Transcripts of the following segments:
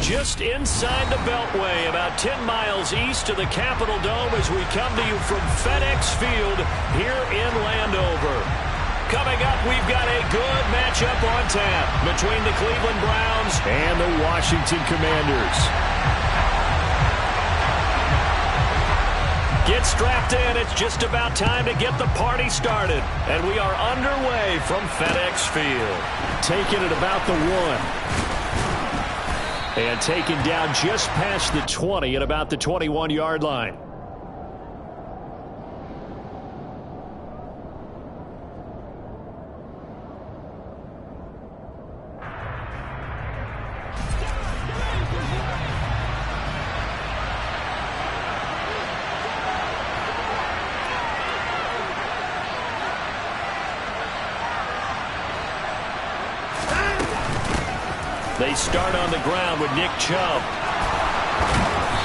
Just inside the Beltway, about 10 miles east of the Capitol Dome as we come to you from FedEx Field here in Landover. Coming up, we've got a good matchup on tap between the Cleveland Browns and the Washington Commanders. Get strapped in. It's just about time to get the party started. And we are underway from FedEx Field. Taking it about the 1. And taken down just past the 20 at about the 21-yard line. They start on the ground with Nick Chubb.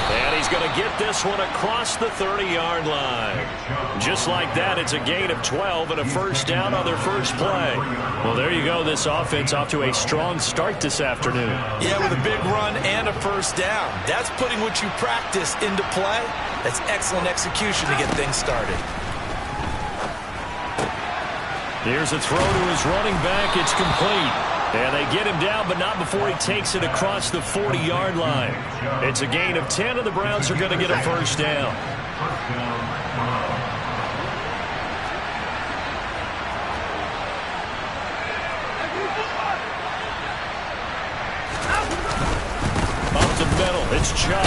And he's going to get this one across the 30-yard line. Just like that, it's a gain of 12 and a first down on their first play. Well, there you go. This offense off to a strong start this afternoon. Yeah, with a big run and a first down. That's putting what you practice into play. That's excellent execution to get things started. Here's a throw to his running back. It's complete. And they get him down, but not before he takes it across the 40-yard line. It's a gain of 10, and the Browns are going to get a first down. Up the middle, it's Chubb.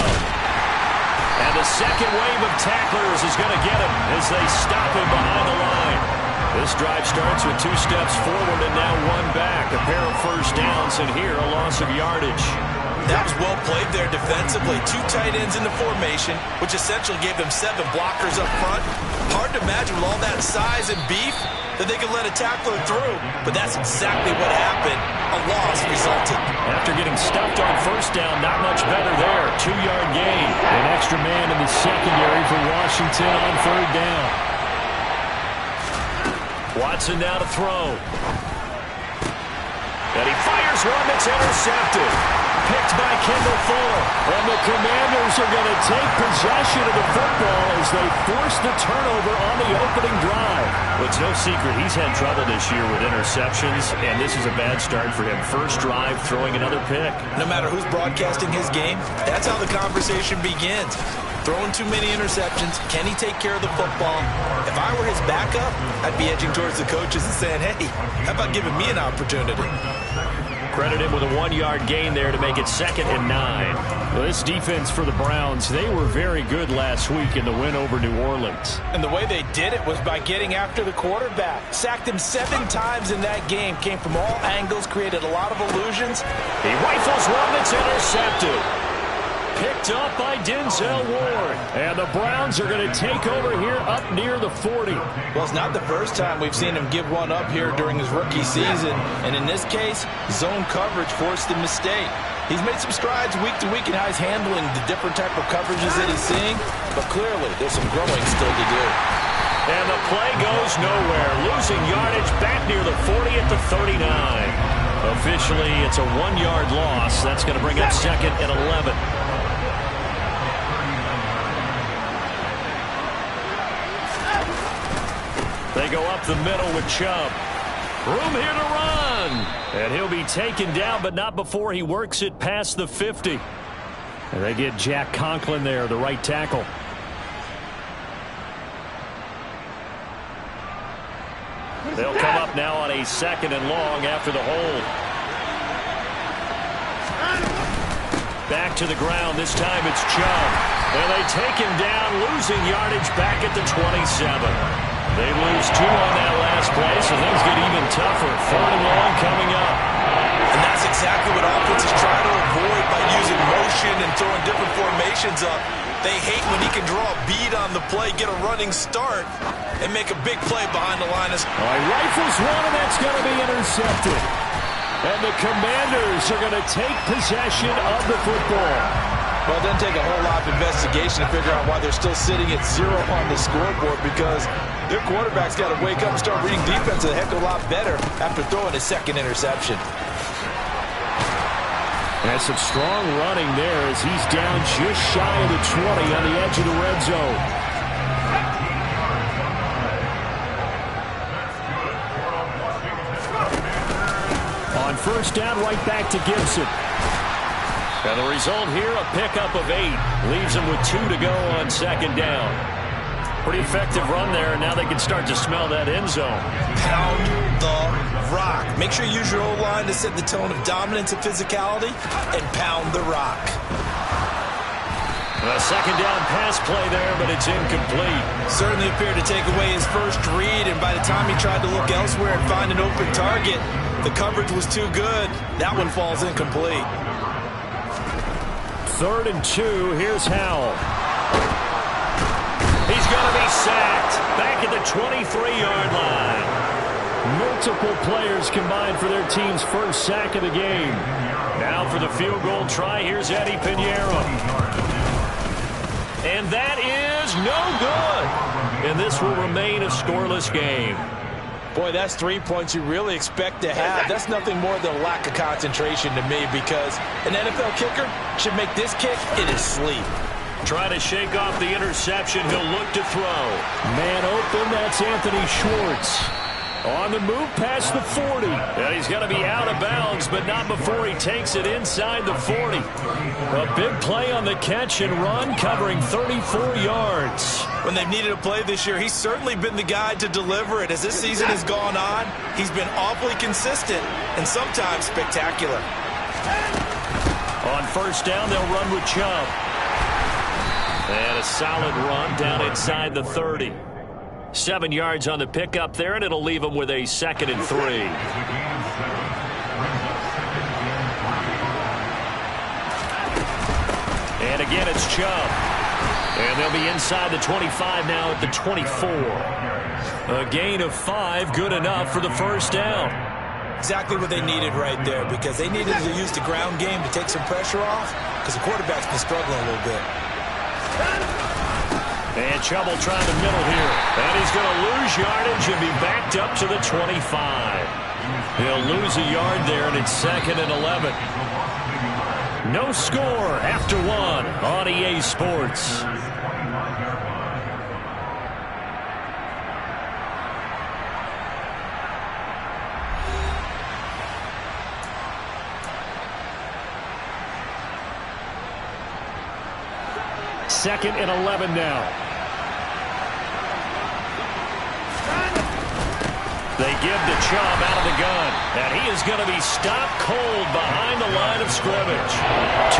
And the second wave of tacklers is going to get him as they stop him behind the line. This drive starts with 2 steps forward and now 1 back. A pair of first downs, and here a loss of yardage. That was well played there defensively. 2 tight ends in the formation, which essentially gave them 7 blockers up front. Hard to imagine with all that size and beef that they could let a tackler through. But that's exactly what happened. A loss resulted. After getting stuffed on first down, not much better there. 2-yard gain. An extra man in the secondary for Washington on 3rd down. Watson now to throw. And he fires one that's intercepted. Picked by Kendall Fuller. And the Commanders are going to take possession of the football as they force the turnover on the opening drive. Well, it's no secret he's had trouble this year with interceptions, and this is a bad start for him. First drive, throwing another pick. No matter who's broadcasting his game, that's how the conversation begins. Throwing too many interceptions. Can he take care of the football? If I were his backup, I'd be edging towards the coaches and saying, hey, how about giving me an opportunity? Credit him with a 1-yard gain there to make it 2nd and 9. Well, this defense for the Browns, they were very good last week in the win over New Orleans. And the way they did it was by getting after the quarterback. Sacked him 7 times in that game. Came from all angles, created a lot of illusions. He rifles one that's intercepted. Picked up by Denzel Ward. And the Browns are going to take over here up near the 40. Well, it's not the first time we've seen him give one up here during his rookie season. And in this case, zone coverage forced the mistake. He's made some strides week to week in how he's handling the different type of coverages that he's seeing. But clearly, there's some growing still to do. And the play goes nowhere. Losing yardage back near the 40 at the 39. Officially, it's a 1-yard loss. That's going to bring up 2nd and 11. They go up the middle with Chubb. Room here to run. And he'll be taken down, but not before he works it past the 50. And they get Jack Conklin there, the right tackle. They'll come up now on a 2nd and long after the hold. Back to the ground. This time it's Chubb. And they take him down, losing yardage back at the 27. They lose 2 on that last play, so things get even tougher. 3rd and long coming up. And that's exactly what offenses try to avoid by using motion and throwing different formations up. They hate when he can draw a bead on the play, get a running start, and make a big play behind the line. All right, rifles one, and that's going to be intercepted. And the Commanders are going to take possession of the football. Well, it doesn't take a whole lot of investigation to figure out why they're still sitting at 0 on the scoreboard, because their quarterback's got to wake up and start reading defense a heck of a lot better after throwing his 2nd interception. That's some strong running there as he's down just shy of the 20 on the edge of the red zone. On first down, right back to Gibson. And the result here, a pickup of 8. Leaves him with 2 to go on second down. Pretty effective run there, and now they can start to smell that end zone. Pound the rock. Make sure you use your O-line to set the tone of dominance and physicality, and pound the rock. A second down pass play there, but it's incomplete. Certainly appeared to take away his first read, and by the time he tried to look elsewhere and find an open target, the coverage was too good. That one falls incomplete. 3rd and 2. Here's Howell. He's going to be sacked back at the 23-yard line. Multiple players combined for their team's first sack of the game. Now for the field goal try, here's Eddie Pinheiro. And that is no good. And this will remain a scoreless game. Boy, that's 3 points you really expect to have. That's nothing more than a lack of concentration to me, because an NFL kicker should make this kick in his sleep. Trying to shake off the interception. He'll look to throw. Man open, that's Anthony Schwartz. On the move past the 40. And he's going to be out of bounds, but not before he takes it inside the 40. A big play on the catch and run, covering 34 yards. When they've needed a play this year, he's certainly been the guy to deliver it. As this season has gone on, he's been awfully consistent and sometimes spectacular. On first down, they'll run with Chubb. And a solid run down inside the 30. 7 yards on the pickup there, and it'll leave him with a 2nd and 3. And again, it's Chubb. And they'll be inside the 25 now at the 24. A gain of 5, good enough for the first down. Exactly what they needed right there, because they needed to use the ground game to take some pressure off, because the quarterback's been struggling a little bit. And Chubb will try the middle here. And he's going to lose yardage and be backed up to the 25. He'll lose a yard there, and it's 2nd and 11. No score after 1 on EA Sports. Second and 11 now. They give to Chubb out of the gun. And he is going to be stopped cold behind the line of scrimmage.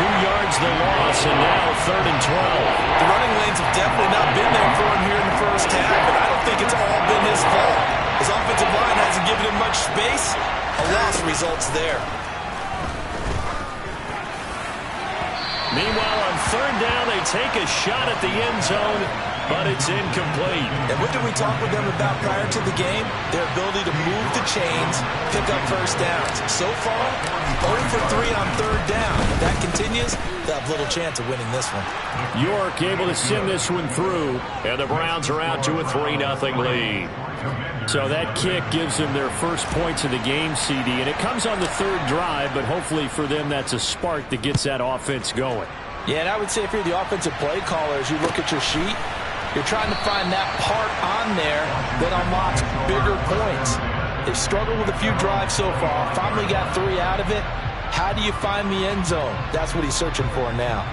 2 yards the loss, and now 3rd and 12. The running lanes have definitely not been there for him here in the first half, but I don't think it's all been his fault. His offensive line hasn't given him much space. A loss results there. Meanwhile, on 3rd down, they take a shot at the end zone, but it's incomplete. And what did we talk with them about prior to the game? Their ability to move the chains, pick up first downs. So far, 0 for 3 on 3rd down. If that continues, they'll have little chance of winning this one. York able to send this one through, and the Browns are out to a 3-0 lead. So that kick gives them their first points of the game, CD, and it comes on the 3rd drive, but hopefully for them that's a spark that gets that offense going. Yeah, and I would say if you're the offensive play caller, as you look at your sheet, you're trying to find that part on there that unlocks bigger points. They've struggled with a few drives so far, finally got 3 out of it. How do you find the end zone? That's what he's searching for now.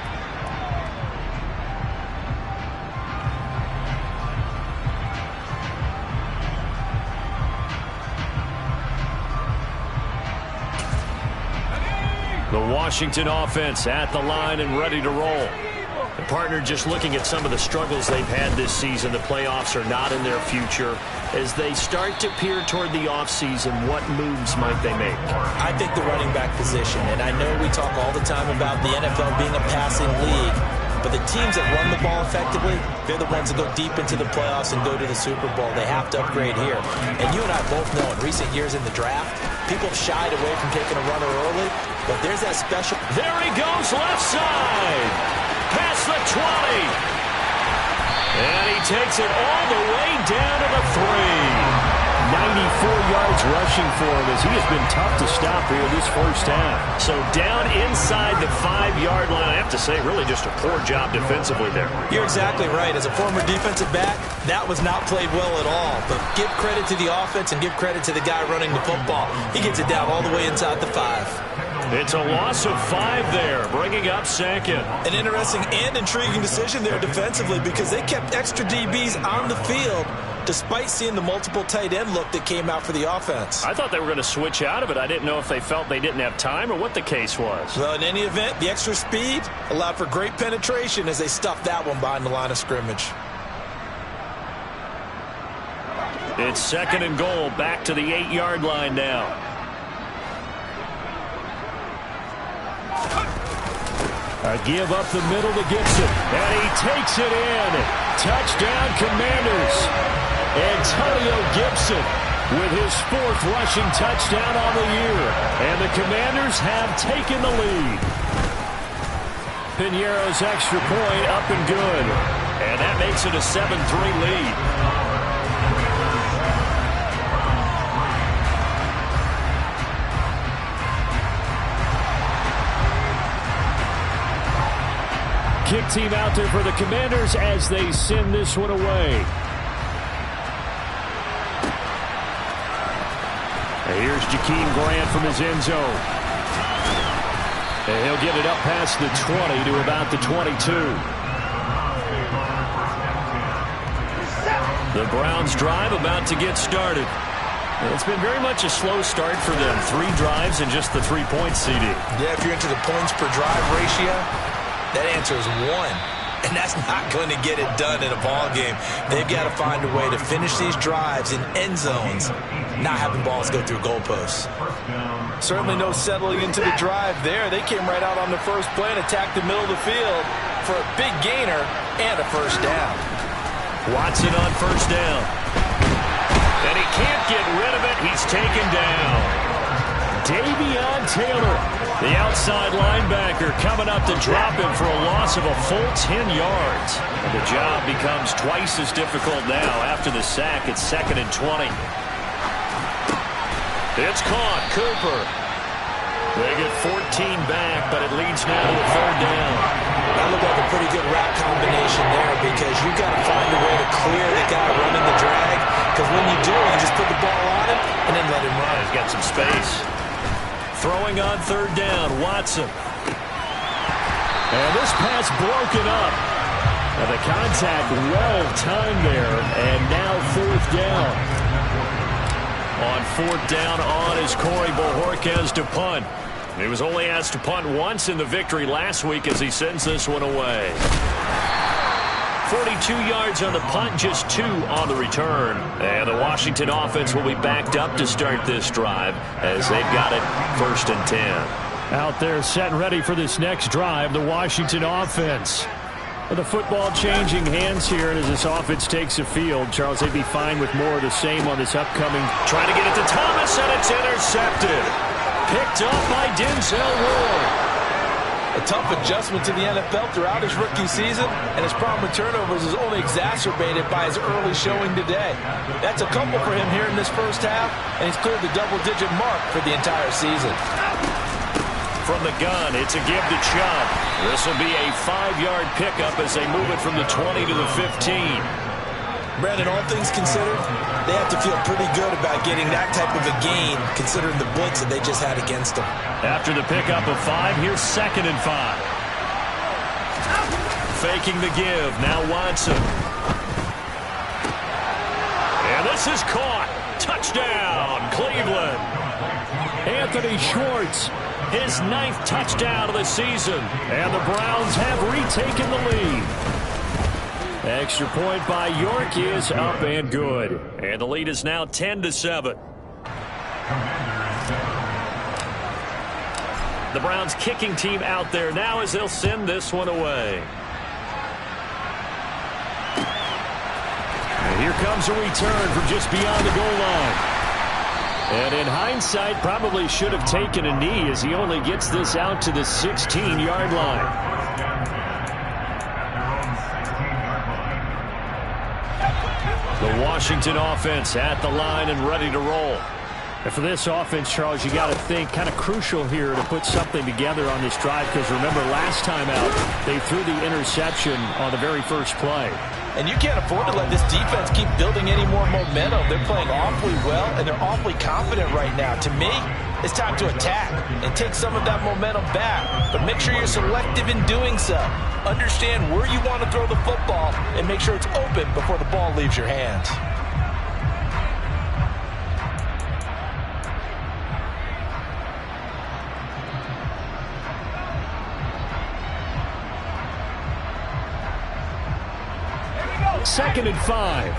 The Washington offense at the line and ready to roll. The partner just looking at some of the struggles they've had this season. The playoffs are not in their future. As they start to peer toward the offseason, what moves might they make? I think the running back position, and I know we talk all the time about the NFL being a passing league, but the teams that run the ball effectively, they're the ones that go deep into the playoffs and go to the Super Bowl. They have to upgrade here. And you and I both know in recent years in the draft, people have shied away from taking a runner early, but there's that special. There he goes, left side. Past the 20. And he takes it all the way down to the 3. 94 yards rushing for him as he has been tough to stop here this first half. So down inside the 5-yard line. I have to say, really just a poor job defensively there. You're exactly right. As a former defensive back, that was not played well at all. But give credit to the offense and give credit to the guy running the football. He gets it down all the way inside the 5. It's a loss of 5 there, bringing up second. An interesting and intriguing decision there defensively because they kept extra DBs on the field despite seeing the multiple tight end look that came out for the offense. I thought they were going to switch out of it. I didn't know if they felt they didn't have time or what the case was. Well, in any event, the extra speed allowed for great penetration as they stuffed that one behind the line of scrimmage. It's second and goal, back to the 8-yard line now. A give up the middle to Gibson, and he takes it in. Touchdown, Commanders. Antonio Gibson with his 4th rushing touchdown on the year. And the Commanders have taken the lead. Piñeiro's extra point up and good. And that makes it a 7-3 lead. Kick team out there for the Commanders as they send this one away. And here's Jakeem Grant from his end zone. And he'll get it up past the 20 to about the 22. The Browns drive about to get started. It's been very much a slow start for them. 3 drives and just the 3 points, CD. Yeah, if you're into the points per drive ratio, that answer is 1, and that's not going to get it done in a ball game. They've got to find a way to finish these drives in end zones, not having balls go through goalposts. Certainly no settling into the drive there. They came right out on the first play and attacked the middle of the field for a big gainer and a first down. Watson on first down. And he can't get rid of it. He's taken down. Davion Taylor, the outside linebacker, coming up to drop him for a loss of a full 10 yards. And the job becomes twice as difficult now after the sack. It's 2nd and 20. It's caught. Cooper. They get 14 back, but it leads now to a 3rd down. That looked like a pretty good route combination there because you've got to find a way to clear the guy running the drag. Because when you do, you just put the ball on him and then let him run. He's got some space. Throwing on 3rd down, Watson. And this pass broken up. And the contact well timed there, and now 4th down. On 4th down on is Corey Bojorquez to punt. He was only asked to punt once in the victory last week as he sends this one away. 42 yards on the punt, just 2 on the return. And the Washington offense will be backed up to start this drive as they've got it 1st and 10. Out there set and ready for this next drive, the Washington offense. With the football changing hands here as this offense takes the field. Charles, they'd be fine with more of the same on this upcoming. Trying to get it to Thomas, and it's intercepted. Picked up by Denzel Ward. A tough adjustment to the NFL throughout his rookie season, and his problem with turnovers is only exacerbated by his early showing today. That's a couple for him here in this first half, and he's cleared the double-digit mark for the entire season. From the gun, it's a give to Chubb. This will be a 5-yard pickup as they move it from the 20 to the 15. Brandon, all things considered, they have to feel pretty good about getting that type of a gain, considering the blitz that they just had against them. After the pickup of 5, here's 2nd and 5. Faking the give, now Watson. And this is caught. Touchdown, Cleveland. Anthony Schwartz, his 9th touchdown of the season. And the Browns have retaken the lead. Extra point by York is up and good. And the lead is now 10-7. The Browns kicking team out there now as they'll send this one away. And here comes a return from just beyond the goal line. And in hindsight, probably should have taken a knee as he only gets this out to the 16-yard line. The Washington offense at the line and ready to roll. And for this offense, Charles, you got to think kind of crucial here to put something together on this drive, because remember last time out they threw the interception on the very first play. And you can't afford to let this defense keep building any more momentum. They're playing awfully well, and they're awfully confident right now. To me, it's time to attack and take some of that momentum back. But make sure you're selective in doing so. Understand where you want to throw the football and make sure it's open before the ball leaves your hands. Second and 5.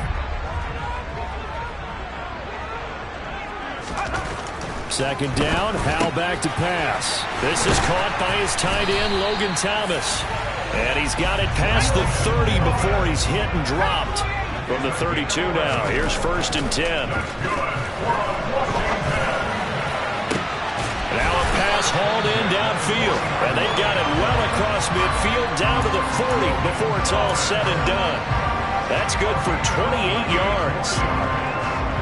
Second down, Howell back to pass. This is caught by his tight end, Logan Thomas. And he's got it past the 30 before he's hit and dropped. From the 32 now, here's 1st and 10. Now a pass hauled in downfield. And they've got it well across midfield down to the 40 before it's all said and done. That's good for 28 yards.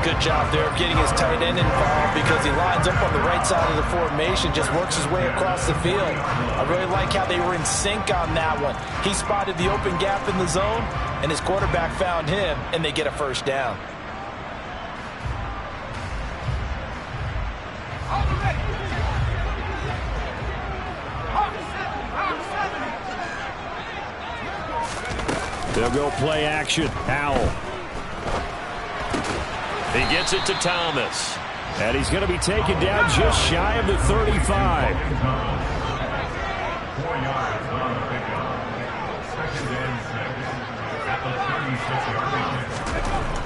Good job there of getting his tight end involved, because he lines up on the right side of the formation, just works his way across the field. I really like how they were in sync on that one. He spotted the open gap in the zone, and his quarterback found him, and they get a first down. They'll go play action. Howell. He gets it to Thomas. And he's going to be taken down just shy of the 35.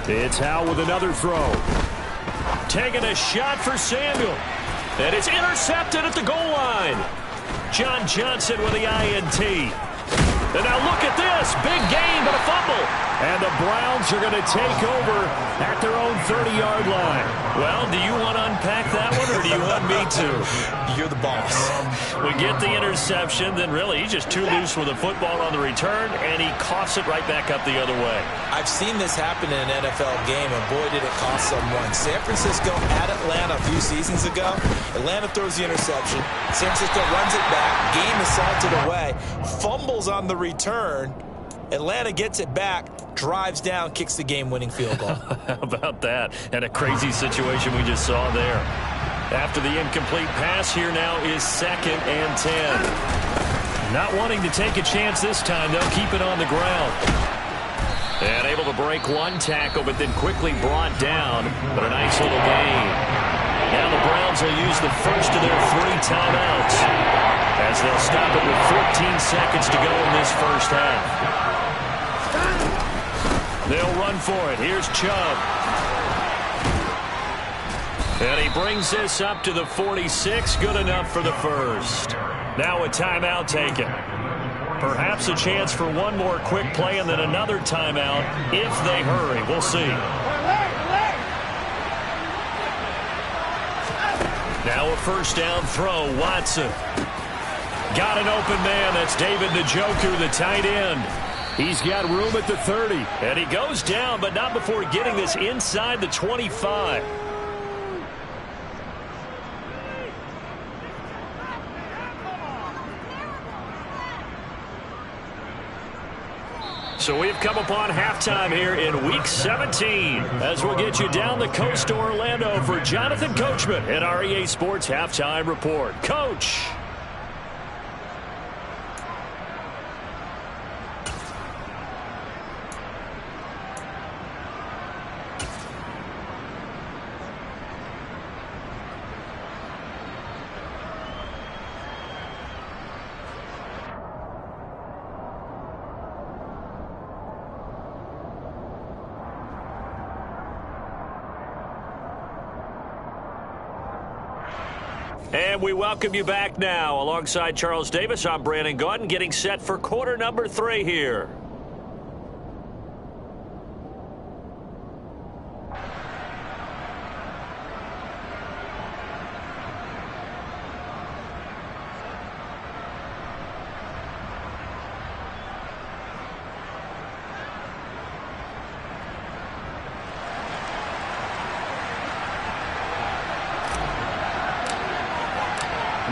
It's Howell with another throw. Taking a shot for Samuel. And it's intercepted at the goal line. John Johnson with the INT. And now look at this. Big gain, but a fumble. And the Browns are going to take over at their own 30-yard line. Well, do you want to unpack that one, or do you want me to? You're the boss. We get the interception, then really he's just too loose with the football on the return, and he coughs it right back up the other way. I've seen this happen in an NFL game, and boy, did it cost someone. San Francisco at Atlanta a few seasons ago. Atlanta throws the interception. San Francisco runs it back. Game is salted away. Fumbles on the return. Atlanta gets it back, drives down, kicks the game-winning field goal. How about that? And a crazy situation we just saw there. After the incomplete pass, here now is 2nd and 10. Not wanting to take a chance this time, they'll keep it on the ground. And able to break one tackle, but then quickly brought down. But a nice little gain. Now the Browns will use the first of their 3 timeouts, as they'll stop it with 14 seconds to go in this first half. They'll run for it. Here's Chubb. And he brings this up to the 46. Good enough for the first. Now a timeout taken. Perhaps a chance for one more quick play and then another timeout if they hurry. We'll see. Now a first down throw. Watson. Got an open man. That's David Njoku, the tight end. He's got room at the 30. And he goes down, but not before getting this inside the 25. So we've come upon halftime here in Week 17, as we'll get you down the coast to Orlando for Jonathan Coachman at our EA Sports Halftime Report. Coach. And we welcome you back now. Alongside Charles Davis, I'm Brandon Gaudin, getting set for quarter number 3 here.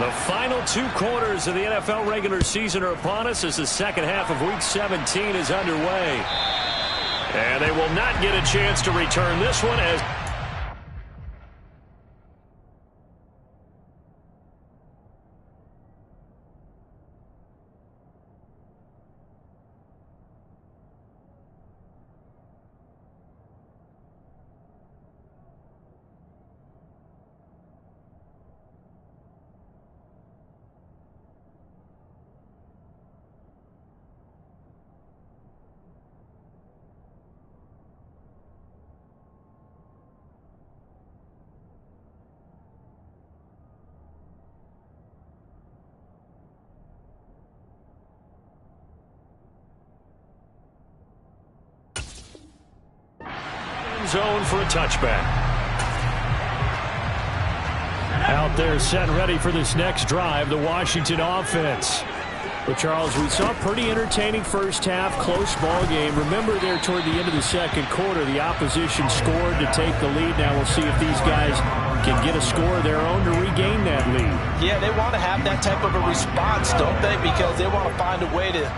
The final 2 quarters of the NFL regular season are upon us as the second half of Week 17 is underway. And they will not get a chance to return this one as zone for a touchback. Out there set and ready for this next drive, the Washington offense. But Charles, we saw a pretty entertaining first half, close ball game. Remember there toward the end of the second quarter, the opposition scored to take the lead. Now we'll see if these guys can get a score of their own to regain that lead. Yeah, they want to have that type of a response, don't they? Because they want to find a way to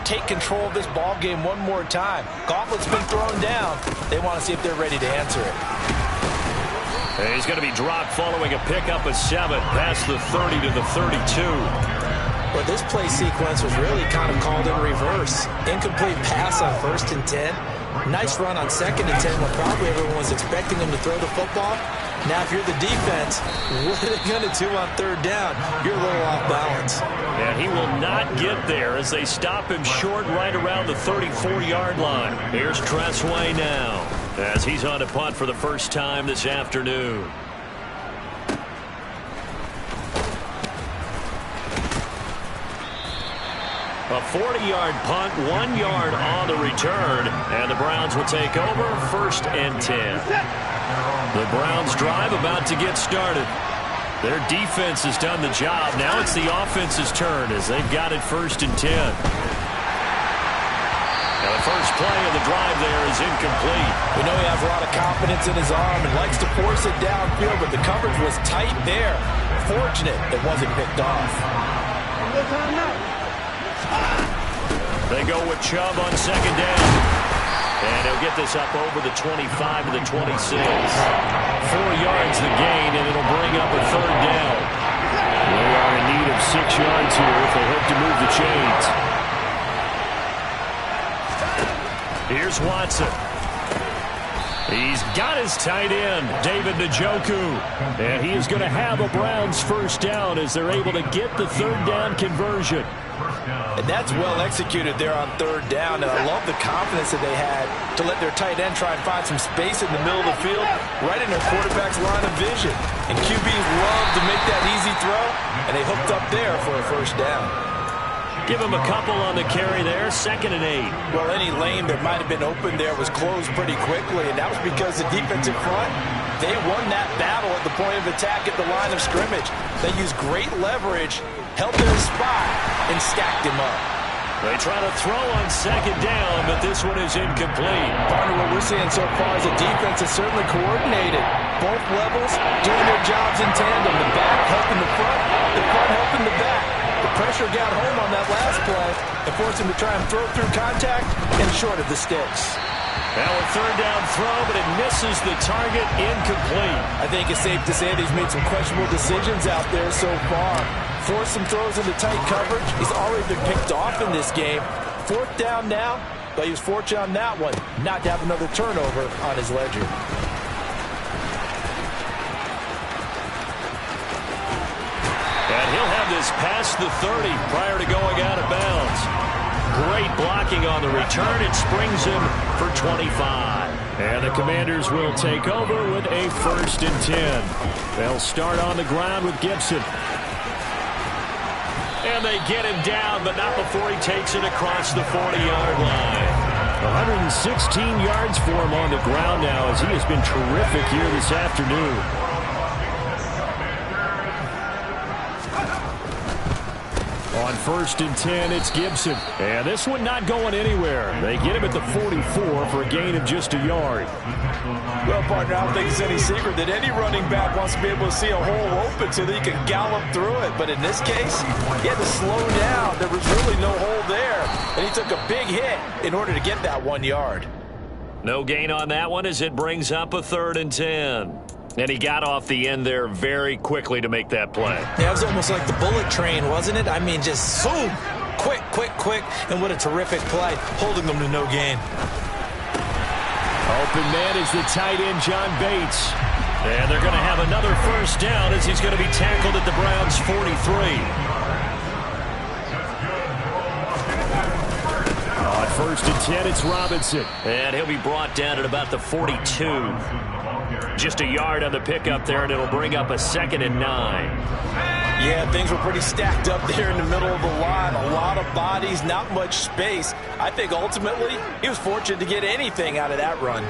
take control of this ball game one more time. Gauntlet's been thrown down. They want to see if they're ready to answer it. And he's going to be dropped following a pickup of 7 past the 30 to the 32. Well, this play sequence was really kind of called in reverse. Incomplete pass on 1st and 10. Nice run on 2nd and 10 when probably everyone was expecting him to throw the football. Now, if you're the defense, what are they going to do on 3rd down? You're a little off balance. And he will not get there as they stop him short right around the 34-yard line. Here's Tressway now as he's on to punt for the first time this afternoon. A 40-yard punt, 1 yard on the return, and the Browns will take over 1st and 10. The Browns drive about to get started. Their defense has done the job. Now it's the offense's turn as they've got it 1st and 10. Now the first play of the drive there is incomplete. We know he has a lot of confidence in his arm and likes to force it downfield, but the coverage was tight there. Fortunate it wasn't picked off. They go with Chubb on 2nd down. And he'll get this up over the 25 to the 26. 4 yards the gain, and it'll bring up a 3rd down. They are in need of 6 yards here if they hope to move the chains. Here's Watson. He's got his tight end, David Njoku. And he is going to have a Browns 1st down as they're able to get the 3rd down conversion. And that's well executed there on 3rd down. And I love the confidence that they had to let their tight end try and find some space in the middle of the field, right in their quarterback's line of vision. And QBs love to make that easy throw, and they hooked up there for a 1st down. Give him a couple on the carry there, 2nd and 8. Well, any lane that might have been open there was closed pretty quickly, and that was because the defensive front, they won that battle at the point of attack at the line of scrimmage. They used great leverage, held their spot, and stacked him up. They try to throw on 2nd down, but this one is incomplete. Partner, what we're seeing so far is the defense is certainly coordinated. Both levels doing their jobs in tandem. The back helping the front helping the back. The pressure got home on that last play and forced him to try and throw through contact and short of the sticks. Now a 3rd down throw, but it misses the target, incomplete. I think it's safe to say that he's made some questionable decisions out there so far. Forced some throws into tight coverage. He's already been picked off in this game. 4th down now, but he was fortunate on that one not to have another turnover on his ledger. And he'll have this past the 30 prior to going out of bounds. Great blocking on the return. It springs him for 25. And the Commanders will take over with a 1st and 10. They'll start on the ground with Gibson. And they get him down, but not before he takes it across the 40-yard line. 116 yards for him on the ground now as he has been terrific here this afternoon. On first and 10, it's Gibson. And this one not going anywhere. They get him at the 44 for a gain of just a yard. Well, partner, I don't think it's any secret that any running back wants to be able to see a hole open so that he can gallop through it. But in this case, he had to slow down. There was really no hole there. And he took a big hit in order to get that 1 yard. No gain on that one as it brings up a 3rd and 10. And he got off the end there very quickly to make that play. Yeah, it was almost like the bullet train, wasn't it? I mean, just zoom. Quick, quick, quick. And what a terrific play, holding them to no gain. Open man is the tight end, John Bates. And they're going to have another first down as he's going to be tackled at the Browns' 43. On first and 10, it's Robinson. And he'll be brought down at about the 42. Just a yard on the pickup there, and it'll bring up a 2nd and 9. Yeah, things were pretty stacked up there in the middle of the line. A lot of bodies, not much space. I think ultimately he was fortunate to get anything out of that run.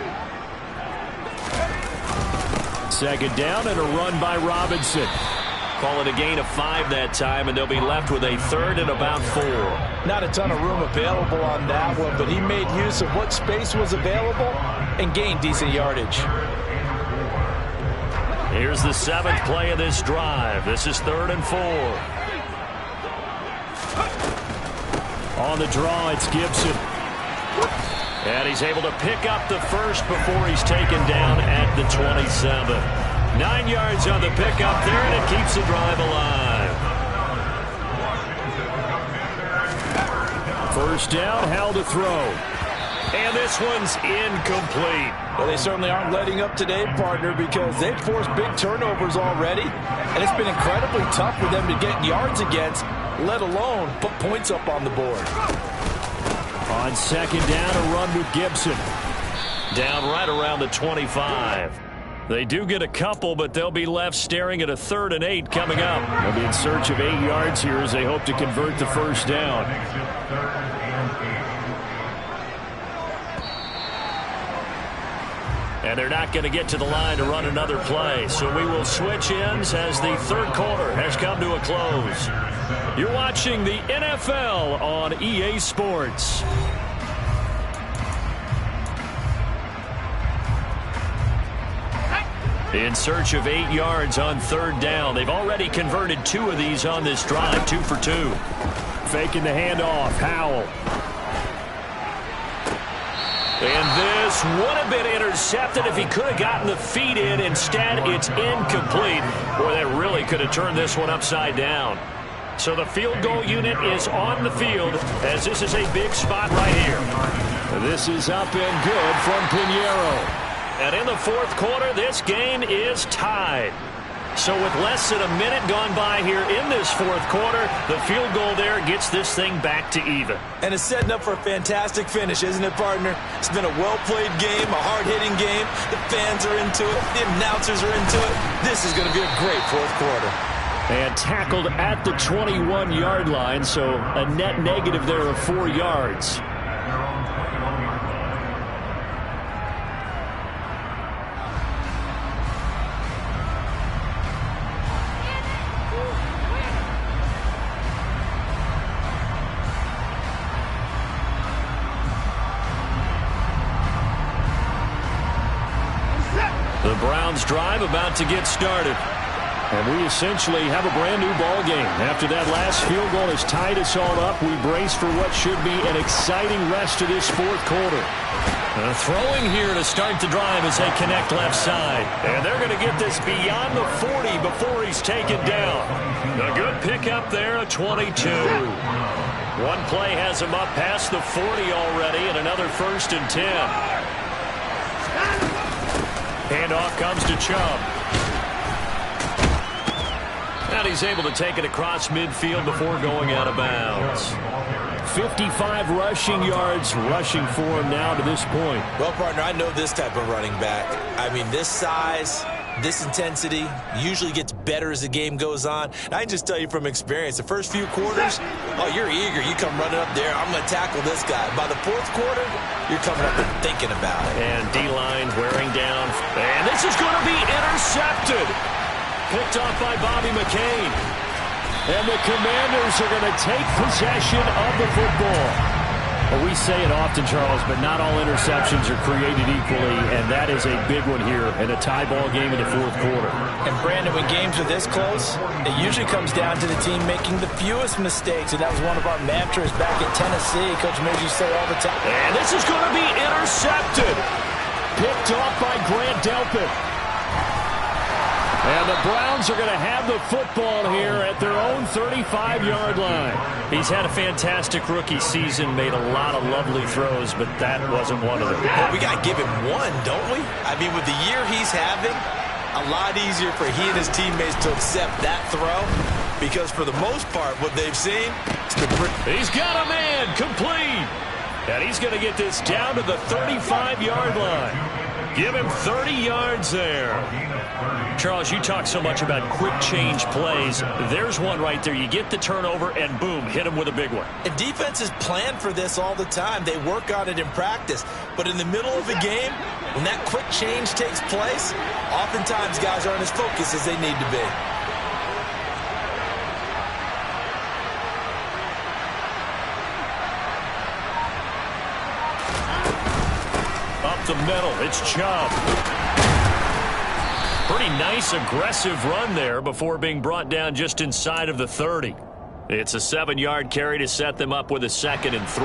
2nd down and a run by Robinson. Call it a gain of 5 that time, and they'll be left with a 3rd and about 4. Not a ton of room available on that one, but he made use of what space was available and gained decent yardage. Here's the 7th play of this drive. This is 3rd and 4. On the draw, it's Gibson. And he's able to pick up the first before he's taken down at the 27. 9 yards on the pickup there, and it keeps the drive alive. First down, held to throw. And this one's incomplete. Well, they certainly aren't letting up today, partner, because they've forced big turnovers already, and it's been incredibly tough for them to get yards against, let alone put points up on the board. On 2nd down, a run with Gibson. Down right around the 25. They do get a couple, but they'll be left staring at a 3rd and 8 coming up. They'll be in search of 8 yards here as they hope to convert the first down. And they're not going to get to the line to run another play. So we will switch ends as the 3rd quarter has come to a close. You're watching the NFL on EA Sports. In search of 8 yards on 3rd down. They've already converted 2 of these on this drive, 2 for 2. Faking the handoff, Howell. And this would have been intercepted if he could have gotten the feet in. Instead, it's incomplete. Boy, that really could have turned this one upside down. So the field goal unit is on the field as this is a big spot right here. This is up and good from Pinheiro. And in the 4th quarter, this game is tied. So with less than a minute gone by here in this 4th quarter, the field goal there gets this thing back to even. And it's setting up for a fantastic finish, isn't it, partner? It's been a well-played game, a hard-hitting game. The fans are into it. The announcers are into it. This is going to be a great 4th quarter. And tackled at the 21-yard line, so a net negative there of 4 yards. The Browns drive about to get started. And we essentially have a brand new ball game. After that last field goal has tied us all up, we brace for what should be an exciting rest of this 4th quarter. Throwing here to start the drive as they connect left side. And they're going to get this beyond the 40 before he's taken down. A good pickup there, a 22. One play has him up past the 40 already, and another 1st and 10. Handoff comes to Chubb. And he's able to take it across midfield before going out of bounds. 55 rushing yards rushing for him now to this point. Well, partner, I know this type of running back. I mean, this size, this intensity usually gets better as the game goes on. And I can just tell you from experience, the first few quarters, oh, you're eager. You come running up there, I'm going to tackle this guy. By the 4th quarter, you're coming up and thinking about it. And D-line wearing down. And this is going to be intercepted. Picked off by Bobby McCain. And the Commanders are going to take possession of the football. Well, we say it often, Charles, but not all interceptions are created equally, and that is a big one here in a tie ball game in the fourth quarter. And, Brandon, when games are this close, it usually comes down to the team making the fewest mistakes, and that was one of our mantras back at Tennessee. Coach Mills used to say all the time. And this is going to be intercepted. Picked off by Grant Delpit. And the Browns are going to have the football here at their own 35-yard line. He's had a fantastic rookie season, made a lot of lovely throws, but that wasn't one of them. Well, we got to give him one, don't we? I mean, with the year he's having, a lot easier for he and his teammates to accept that throw, because for the most part, what they've seen, it's been pretty. He's got a man complete. And he's going to get this down to the 35-yard line. Give him 30 yards there. Charles, you talk so much about quick change plays. There's one right there. You get the turnover, and boom, hit him with a big one. And defenses plan for this all the time. They work on it in practice. But in the middle of the game, when that quick change takes place, oftentimes guys aren't as focused as they need to be. Up the middle, it's Chubb. Pretty nice, aggressive run there before being brought down just inside of the 30. It's a 7-yard carry to set them up with a 2nd and 3.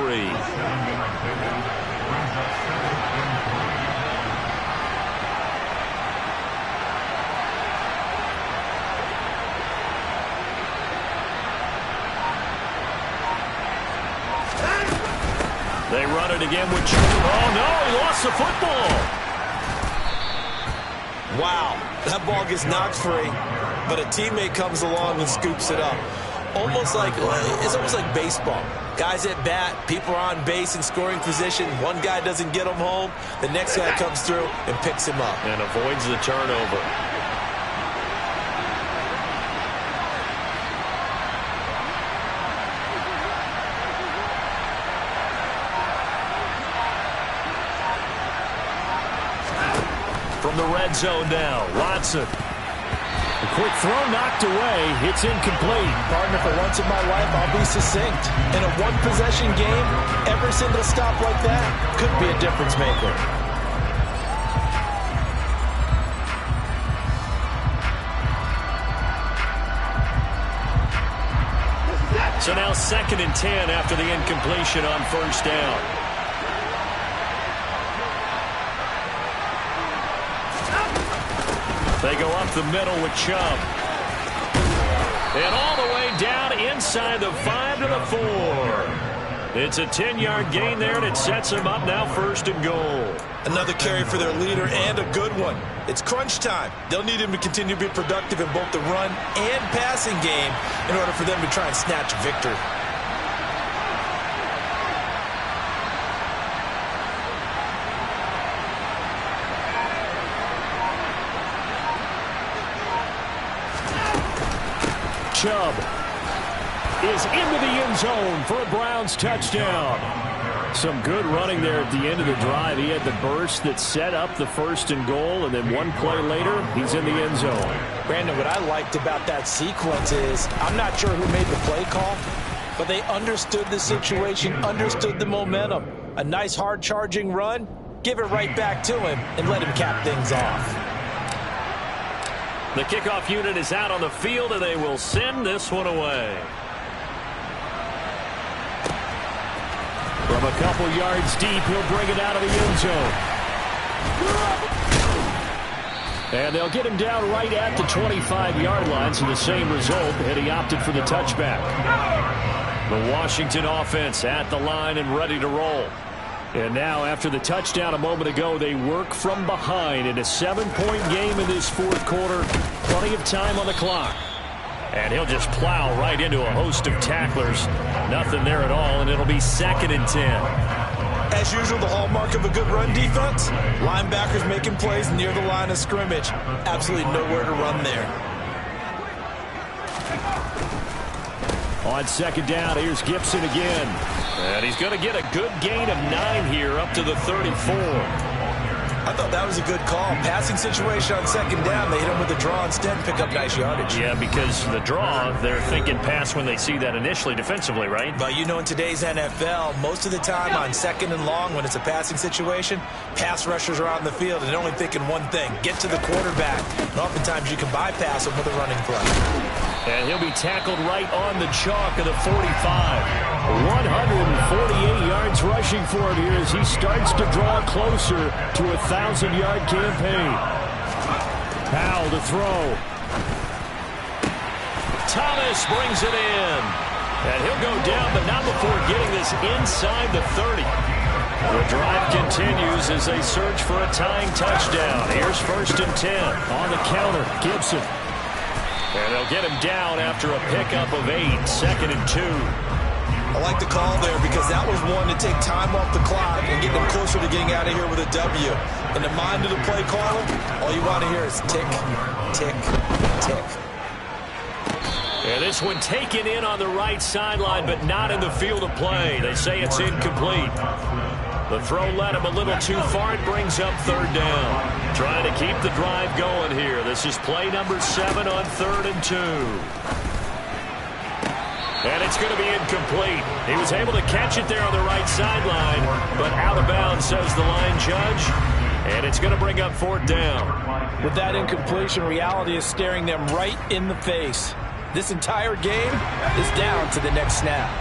They run it again with Chubb. Oh, no, he lost the football. Wow, that ball gets knocked free, but a teammate comes along and scoops it up. It's almost like baseball. Guys at bat, people are on base in scoring position. One guy doesn't get him home. The next guy comes through and picks him up. And avoids the turnover. From the red zone now, Watson. A quick throw knocked away. It's incomplete. Partner, for once in my life, I'll be succinct. In a one-possession game, every single stop like that could be a difference maker. So now 2nd and 10 after the incompletion on first down. They go up the middle with Chubb. And all the way down inside the 5 to the 4. It's a 10-yard gain there, and it sets them up now 1st and goal. Another carry for their leader, and a good one. It's crunch time. They'll need him to continue to be productive in both the run and passing game in order for them to try and snatch victory. Chubb is into the end zone for a Browns touchdown. Some good running there at the end of the drive. He had the burst that set up the 1st and goal, and then one play later, he's in the end zone. Brandon, what I liked about that sequence is I'm not sure who made the play call, but they understood the situation, understood the momentum. A nice hard-charging run, give it right back to him, and let him cap things off. The kickoff unit is out on the field, and they will send this one away. From a couple yards deep, he'll bring it out of the end zone. And they'll get him down right at the 25-yard line, so the same result, and he opted for the touchback. The Washington offense at the line and ready to roll. And now, after the touchdown a moment ago, they work from behind in a 7-point game in this fourth quarter. Plenty of time on the clock. And he'll just plow right into a host of tacklers. Nothing there at all, and it'll be 2nd and 10. As usual, the hallmark of a good run defense, linebackers making plays near the line of scrimmage. Absolutely nowhere to run there. On 2nd down, here's Gibson again. And he's going to get a good gain of 9 here up to the 34. I thought that was a good call. Passing situation on second down. They hit him with a draw instead and pick up nice yardage. Yeah, because the draw, they're thinking pass when they see that initially defensively, right? But you know, in today's NFL, most of the time on second and long when it's a passing situation, pass rushers are on the field and they're only thinking one thing, get to the quarterback. And oftentimes you can bypass them with a running play. And he'll be tackled right on the chalk of the 45. 148 yards rushing for him here as he starts to draw closer to a 1,000-yard campaign. Powell to throw. Thomas brings it in. And he'll go down, but not before getting this inside the 30. The drive continues as they search for a tying touchdown. Here's 1st and 10. On the counter, Gibson. And they'll get him down after a pickup of 8. 2nd and 2. I like the call there because that was one to take time off the clock and get them closer to getting out of here with a W. In the mind of the play caller, all you want to hear is tick, tick, tick. And this one taken in on the right sideline, but not in the field of play. They say it's incomplete. The throw led him a little too far. It brings up 3rd down. Trying to keep the drive going here. This is play number 7 on 3rd and 2. And it's going to be incomplete. He was able to catch it there on the right sideline, but out of bounds, says the line judge. And it's going to bring up 4th down. With that incompletion, reality is staring them right in the face. This entire game is down to the next snap.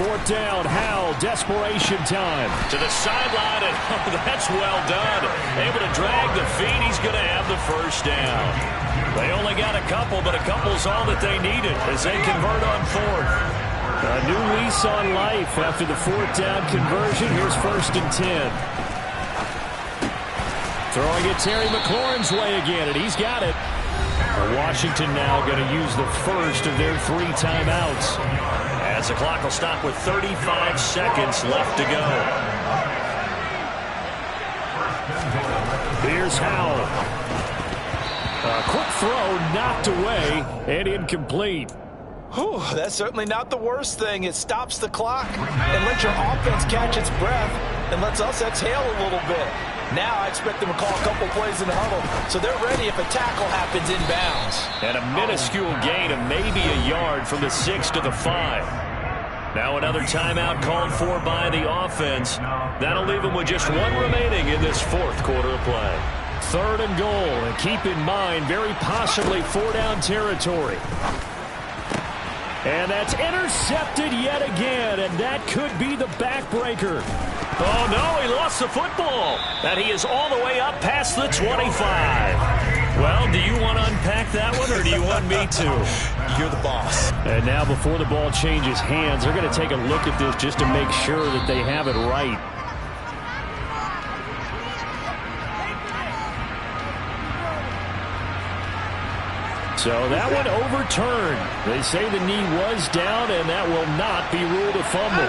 4th down, Howell, desperation time. To the sideline, and that's well done. Able to drag the feet. He's going to have the 1st down. They only got a couple, but a couple's all that they needed as they convert on 4th. A new lease on life after the 4th down conversion. Here's 1st and 10. Throwing it Terry McLaurin's way again, and he's got it. Washington now going to use the first of their 3 timeouts. As the clock will stop with 35 seconds left to go. Here's Howell. A quick throw knocked away and incomplete. Whew, that's certainly not the worst thing. It stops the clock and lets your offense catch its breath and lets us exhale a little bit. Now I expect them to call a couple plays in the huddle so they're ready if a tackle happens inbounds. And a minuscule gain of maybe a yard from the 6 to the 5. Now another timeout called for by the offense. That'll leave them with just 1 remaining in this 4th quarter of play. 3rd and goal, and keep in mind, very possibly 4-down territory. And that's intercepted yet again, and that could be the backbreaker. Oh, no, he lost the football. And he is all the way up past the 25. Well, do you want to unpack that one, or do you want me to? You're the boss. And now before the ball changes hands, they're going to take a look at this just to make sure that they have it right. So that one overturned. They say the knee was down, and that will not be ruled a fumble.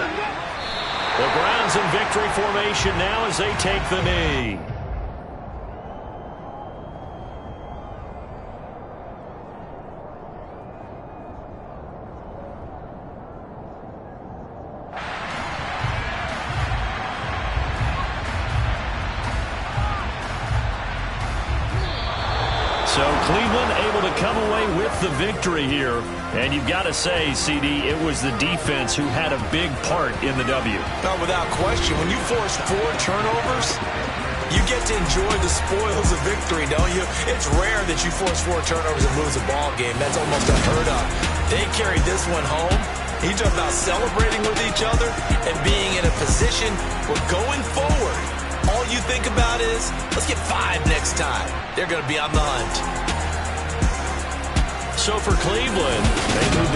The Browns in victory formation now as they take the knee. So Cleveland able to come away with the victory here. And you've got to say, CD, it was the defense who had a big part in the W. Not without question. When you force 4 turnovers, you get to enjoy the spoils of victory, don't you? It's rare that you force 4 turnovers and lose a ball game. That's almost unheard of. They carried this one home. You talk about celebrating with each other and being in a position where going forward, all you think about is, let's get 5 next time. They're going to be on the hunt. So for Cleveland, they move